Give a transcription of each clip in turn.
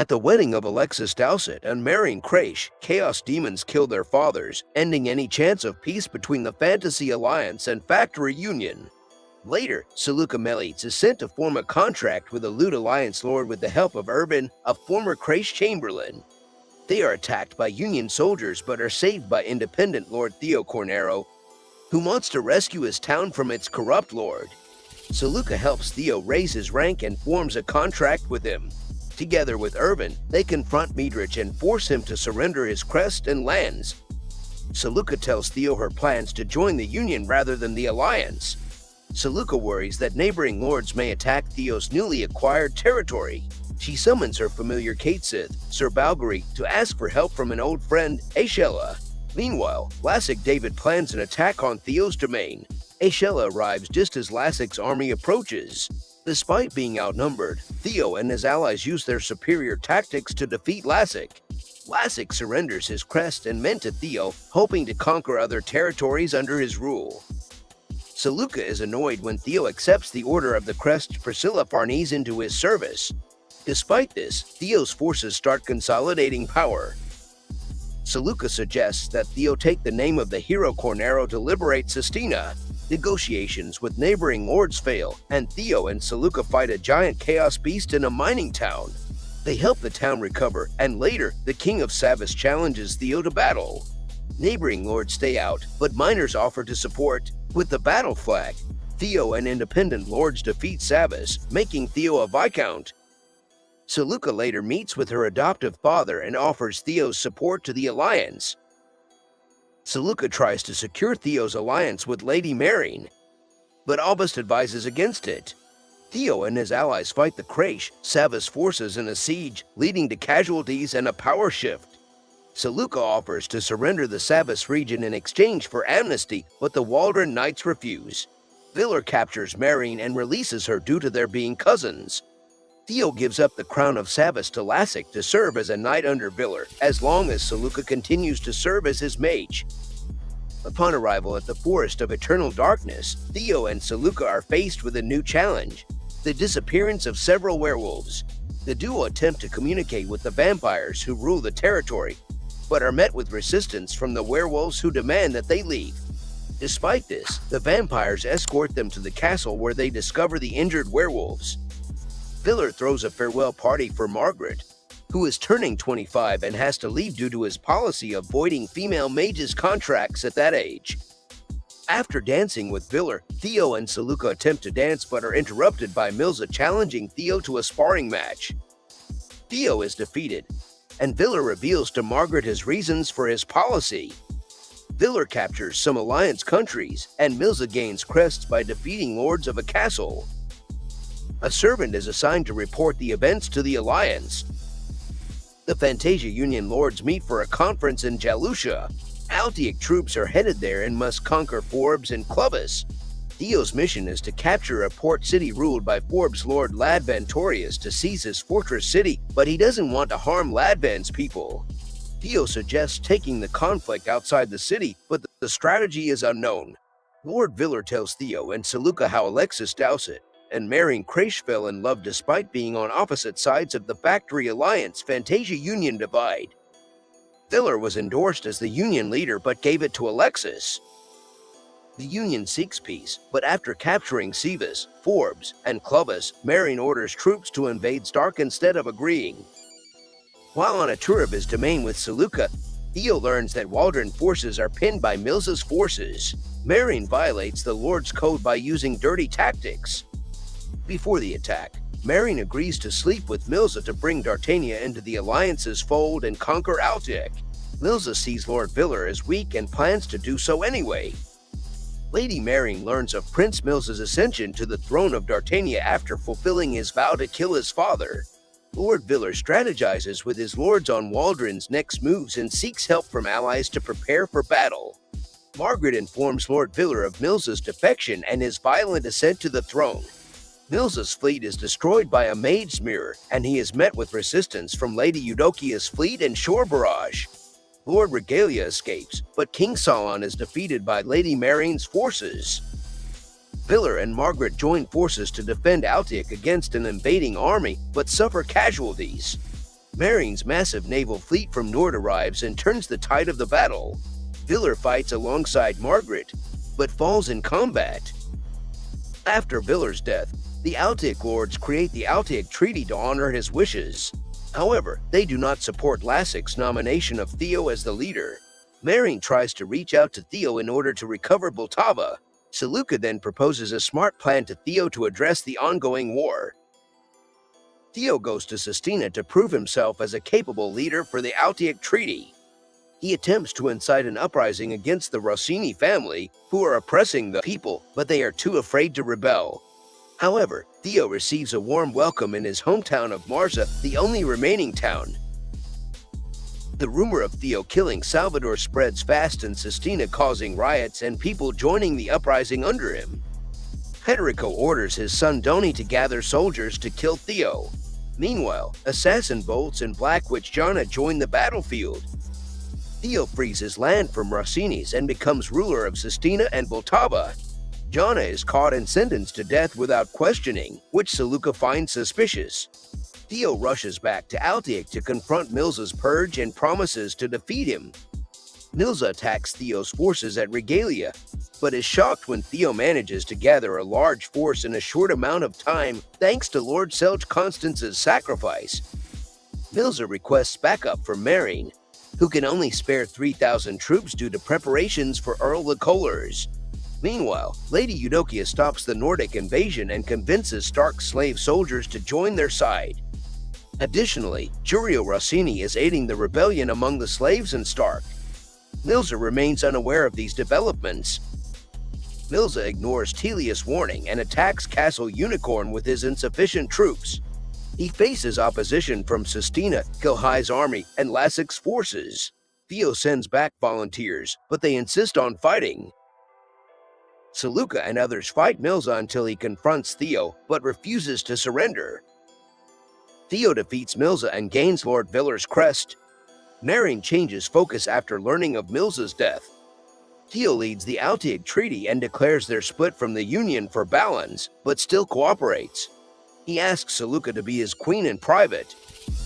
At the wedding of Alexis Dowsett and Marion Crash, Chaos Demons kill their fathers, ending any chance of peace between the Fantasy Alliance and Factory Union. Later, Siluca Melitz is sent to form a contract with the Loot Alliance Lord with the help of Urban, a former Crash Chamberlain. They are attacked by Union soldiers but are saved by independent Lord Theo Cornero, who wants to rescue his town from its corrupt lord. Siluca helps Theo raise his rank and forms a contract with him. Together with Urban, they confront Midrich and force him to surrender his crest and lands. Siluca tells Theo her plans to join the Union rather than the Alliance. Siluca worries that neighboring lords may attack Theo's newly acquired territory. She summons her familiar Kate Sith, Sir Balgary, to ask for help from an old friend, Aishella. Meanwhile, Lassic David plans an attack on Theo's domain. Aishella arrives just as Lassic's army approaches. Despite being outnumbered, Theo and his allies use their superior tactics to defeat Lassic. Lassic surrenders his crest and men to Theo, hoping to conquer other territories under his rule. Siluca is annoyed when Theo accepts the order of the crest Priscilla Farnese into his service. Despite this, Theo's forces start consolidating power. Siluca suggests that Theo take the name of the hero Cornero to liberate Sistina. Negotiations with neighboring lords fail, and Theo and Siluca fight a giant chaos beast in a mining town. They help the town recover, and later, the King of Savas challenges Theo to battle. Neighboring lords stay out, but miners offer to support. With the battle flag, Theo and independent lords defeat Savas, making Theo a Viscount. Siluca later meets with her adoptive father and offers Theo's support to the Alliance. Siluca tries to secure Theo's alliance with Lady Marion, but Albust advises against it. Theo and his allies fight the Crash, Savas forces in a siege, leading to casualties and a power shift. Siluca offers to surrender the Savas region in exchange for amnesty, but the Waldron Knights refuse. Villar captures Marion and releases her due to their being cousins. Theo gives up the crown of Savas to Lassic to serve as a knight under Villar, as long as Siluca continues to serve as his mage. Upon arrival at the Forest of Eternal Darkness, Theo and Siluca are faced with a new challenge: the disappearance of several werewolves. The duo attempt to communicate with the vampires who rule the territory, but are met with resistance from the werewolves who demand that they leave. Despite this, the vampires escort them to the castle where they discover the injured werewolves. Villar throws a farewell party for Margaret, who is turning 25 and has to leave due to his policy of voiding female mages' contracts at that age. After dancing with Villar, Theo and Siluca attempt to dance but are interrupted by Milza challenging Theo to a sparring match. Theo is defeated, and Villar reveals to Margaret his reasons for his policy. Villar captures some Alliance countries, and Milza gains crests by defeating lords of a castle. A servant is assigned to report the events to the Alliance. The Fantasia Union lords meet for a conference in Jalusia. Altaic troops are headed there and must conquer Forbes and Clovis. Theo's mission is to capture a port city ruled by Forbes Lord Ladvantorius to seize his fortress city, but he doesn't want to harm Ladvan's people. Theo suggests taking the conflict outside the city, but the strategy is unknown. Lord Villar tells Theo and Siluca how Alexis Dowsett and Marion Crash fell in love despite being on opposite sides of the Factory Alliance Fantasia Union divide. Villar was endorsed as the Union leader but gave it to Alexis. The Union seeks peace, but after capturing Sivas, Forbes, and Clovis, Marion orders troops to invade Stark instead of agreeing. While on a tour of his domain with Siluca, Theo learns that Waldron forces are pinned by Milza's forces. Marion violates the Lord's code by using dirty tactics. Before the attack, Marion agrees to sleep with Milza to bring Dartania into the Alliance's fold and conquer Altaic. Milza sees Lord Villar as weak and plans to do so anyway. Lady Marion learns of Prince Milza's ascension to the throne of Dartania after fulfilling his vow to kill his father. Lord Villar strategizes with his lords on Waldron's next moves and seeks help from allies to prepare for battle. Margaret informs Lord Villar of Milza's defection and his violent ascent to the throne. Milza's fleet is destroyed by a mage's mirror, and he is met with resistance from Lady Eudokia's fleet and shore barrage. Lord Regalia escapes, but King Solon is defeated by Lady Marion's forces. Villar and Margaret join forces to defend Altaic against an invading army, but suffer casualties. Marine's massive naval fleet from Nord arrives and turns the tide of the battle. Villar fights alongside Margaret, but falls in combat. After Villar's death, the Altaic lords create the Altaic Treaty to honor his wishes. However, they do not support Lassic's nomination of Theo as the leader. Marine tries to reach out to Theo in order to recover Bultava. Siluca then proposes a smart plan to Theo to address the ongoing war. Theo goes to Sistina to prove himself as a capable leader for the Altaic Treaty. He attempts to incite an uprising against the Rossini family, who are oppressing the people, but they are too afraid to rebel. However, Theo receives a warm welcome in his hometown of Marza, the only remaining town. The rumor of Theo killing Salvador spreads fast in Sistina, causing riots and people joining the uprising under him. Federico orders his son Doni to gather soldiers to kill Theo. Meanwhile, assassin Bolts and Black Witch Jana join the battlefield. Theo frees his land from Rossini's and becomes ruler of Sistina and Bultava. Jana is caught and sentenced to death without questioning, which Siluca finds suspicious. Theo rushes back to Altaic to confront Milza's purge and promises to defeat him. Milza attacks Theo's forces at Regalia, but is shocked when Theo manages to gather a large force in a short amount of time thanks to Lord Selch Constance's sacrifice. Milza requests backup from Marine, who can only spare 3,000 troops due to preparations for Earl the Colors. Meanwhile, Lady Eudokia stops the Nordic invasion and convinces Stark's slave soldiers to join their side. Additionally, Giulio Rossini is aiding the rebellion among the slaves in Stark. Milza remains unaware of these developments. Milza ignores Telius' warning and attacks Castle Unicorn with his insufficient troops. He faces opposition from Sistina, Gilhai's army, and Lassic's forces. Theo sends back volunteers, but they insist on fighting. Siluca and others fight Milza until he confronts Theo, but refuses to surrender. Theo defeats Milza and gains Lord Villar's crest. Marine changes focus after learning of Milza's death. Theo leads the Altaic Treaty and declares their split from the Union for balance, but still cooperates. He asks Siluca to be his queen in private.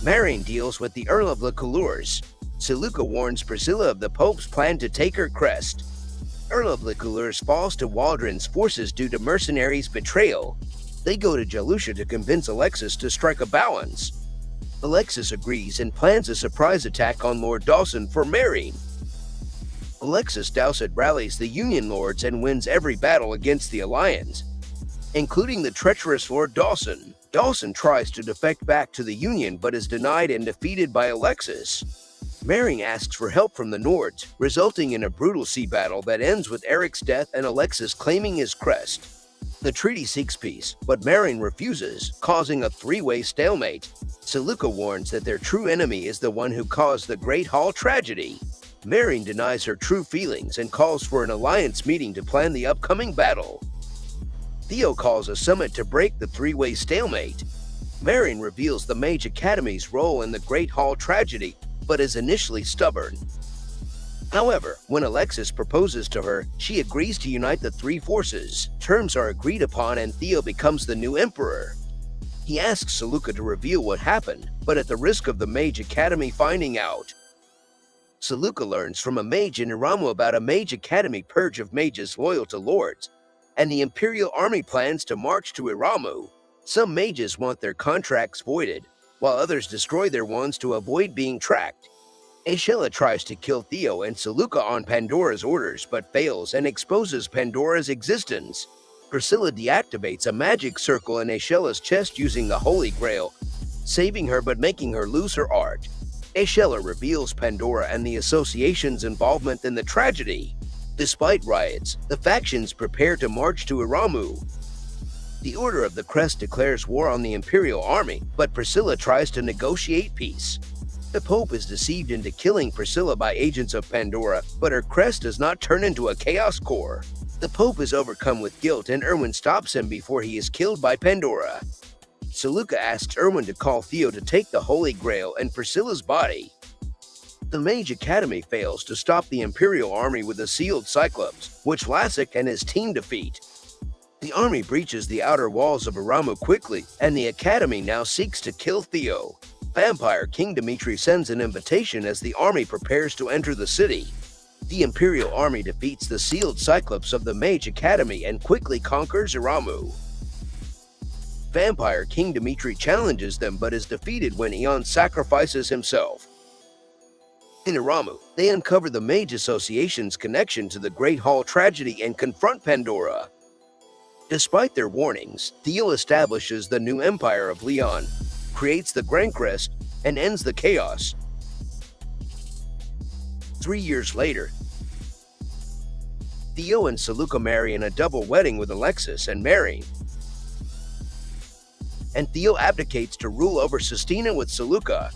Marine deals with the Earl of the Couleurs. Siluca warns Priscilla of the Pope's plan to take her crest. Earl of the Couleurs falls to Waldron's forces due to mercenaries' betrayal. They go to Jalucia to convince Alexis to strike a balance. Alexis agrees and plans a surprise attack on Lord Dawson for Marine. Alexis Dowsett rallies the Union Lords and wins every battle against the Alliance, including the treacherous Lord Dawson. Dawson tries to defect back to the Union but is denied and defeated by Alexis. Marine asks for help from the Nords, resulting in a brutal sea battle that ends with Eric's death and Alexis claiming his crest. The treaty seeks peace, but Marine refuses, causing a three-way stalemate. Siluca warns that their true enemy is the one who caused the Great Hall tragedy. Marine denies her true feelings and calls for an alliance meeting to plan the upcoming battle. Theo calls a summit to break the three-way stalemate. Marine reveals the Mage Academy's role in the Great Hall tragedy, but is initially stubborn. However, when Alexis proposes to her, she agrees to unite the three forces. Terms are agreed upon and Theo becomes the new emperor. He asks Siluca to reveal what happened, but at the risk of the Mage Academy finding out. Siluca learns from a mage in Iramu about a Mage Academy purge of mages loyal to lords, and the Imperial Army plans to march to Iramu. Some mages want their contracts voided, while others destroy their ones to avoid being tracked. Aishella tries to kill Theo and Siluca on Pandora's orders but fails and exposes Pandora's existence. Priscilla deactivates a magic circle in Aishella's chest using the Holy Grail, saving her but making her lose her art. Aishella reveals Pandora and the Association's involvement in the tragedy. Despite riots, the factions prepare to march to Iramu. The Order of the Crest declares war on the Imperial Army, but Priscilla tries to negotiate peace. The Pope is deceived into killing Priscilla by agents of Pandora, but her crest does not turn into a Chaos Core. The Pope is overcome with guilt and Erwin stops him before he is killed by Pandora. Siluca asks Erwin to call Theo to take the Holy Grail and Priscilla's body. The Mage Academy fails to stop the Imperial Army with a sealed Cyclops, which Lassic and his team defeat. The army breaches the outer walls of Iramu quickly, and the Academy now seeks to kill Theo. Vampire King Dimitri sends an invitation as the army prepares to enter the city. The Imperial Army defeats the sealed Cyclops of the Mage Academy and quickly conquers Iramu. Vampire King Dimitri challenges them but is defeated when Eon sacrifices himself. In Iramu, they uncover the Mage Association's connection to the Great Hall tragedy and confront Pandora. Despite their warnings, Theo establishes the new Empire of Leon, creates the Grand Crest, and ends the chaos. 3 years later, Theo and Siluca marry in a double wedding with Alexis and Mary, and Theo abdicates to rule over Sistina with Siluca.